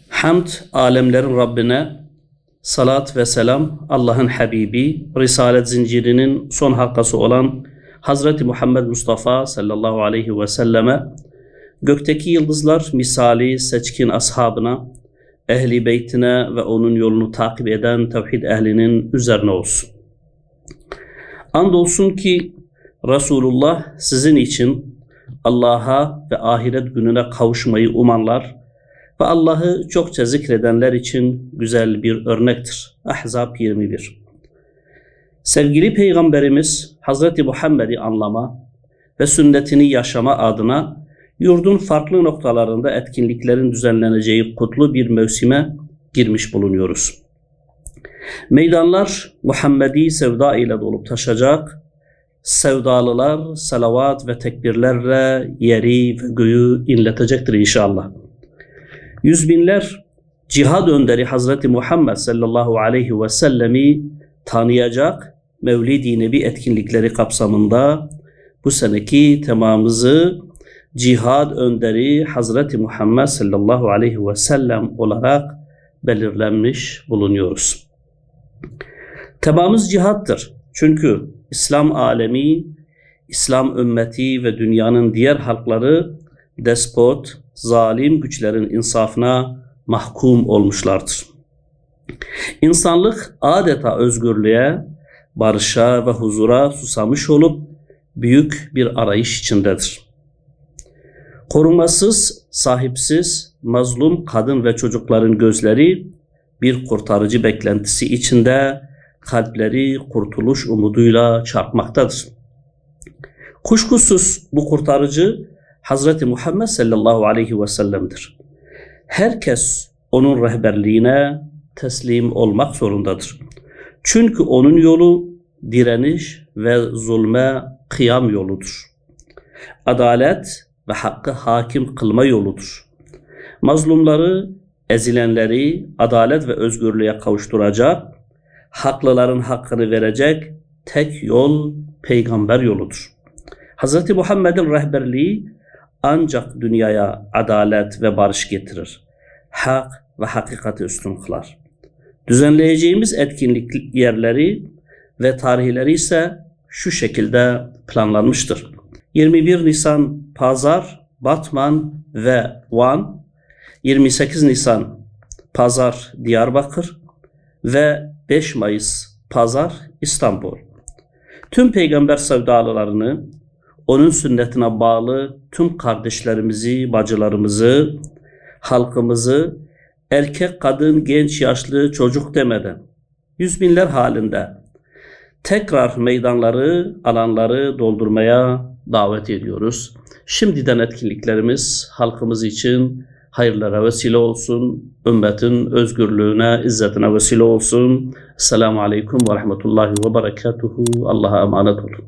Hamd alemlerin Rabbine, salat ve selam Allah'ın Habibi, Risalet zincirinin son halkası olan Hazreti Muhammed Mustafa sallallahu aleyhi ve selleme, gökteki yıldızlar misali seçkin ashabına, ehli beytine ve onun yolunu takip eden tevhid ehlinin üzerine olsun. Andolsun ki Resulullah sizin için Allah'a ve ahiret gününe kavuşmayı umanlar ve Allah'ı çokça zikredenler için güzel bir örnektir. Ahzab 21. Sevgili Peygamberimiz Hazreti Muhammed'i anlama ve sünnetini yaşama adına yurdun farklı noktalarında etkinliklerin düzenleneceği kutlu bir mevsime girmiş bulunuyoruz. Meydanlar Muhammedi sevda ile dolup taşacak, sevdalılar salavat ve tekbirlerle yeri ve göğü inletecektir inşallah. Yüz binler cihad önderi Hazreti Muhammed sallallahu aleyhi ve sellemi tanıyacak Mevlid-i Nebi etkinlikleri kapsamında bu seneki temamımızı cihad önderi Hazreti Muhammed sallallahu aleyhi ve sellem olarak belirlenmiş bulunuyoruz. Temamımız cihattır. Çünkü İslam alemi, İslam ümmeti ve dünyanın diğer halkları despot, zalim güçlerin insafına mahkum olmuşlardır. İnsanlık adeta özgürlüğe, barışa ve huzura susamış olup büyük bir arayış içindedir. Korumasız, sahipsiz, mazlum kadın ve çocukların gözleri bir kurtarıcı beklentisi içinde, kalpleri kurtuluş umuduyla çarpmaktadır. Kuşkusuz bu kurtarıcı Hazreti Muhammed sallallahu aleyhi ve sellem'dir. Herkes onun rehberliğine teslim olmak zorundadır. Çünkü onun yolu direniş ve zulme kıyam yoludur. Adalet ve hakkı hakim kılma yoludur. Mazlumları, ezilenleri adalet ve özgürlüğe kavuşturacak, haklıların hakkını verecek tek yol peygamber yoludur. Hz. Muhammed'in rehberliği ancak dünyaya adalet ve barış getirir. Hak ve hakikati üstün kılar. Düzenleyeceğimiz etkinlik yerleri ve tarihleri ise şu şekilde planlanmıştır. 21 Nisan Pazar, Batman ve Van, 28 Nisan Pazar, Diyarbakır ve 5 Mayıs Pazar, İstanbul. Tüm peygamber sevdalılarını, onun sünnetine bağlı tüm kardeşlerimizi, bacılarımızı, halkımızı, erkek, kadın, genç, yaşlı, çocuk demeden yüz binler halinde tekrar meydanları, alanları doldurmaya davet ediyoruz. Şimdiden etkinliklerimiz halkımız için hayırlara vesile olsun, ümmetin özgürlüğüne, izzetine vesile olsun. Selamun Aleyküm ve Rahmetullahi ve Berekatuhu. Allah'a emanet olun.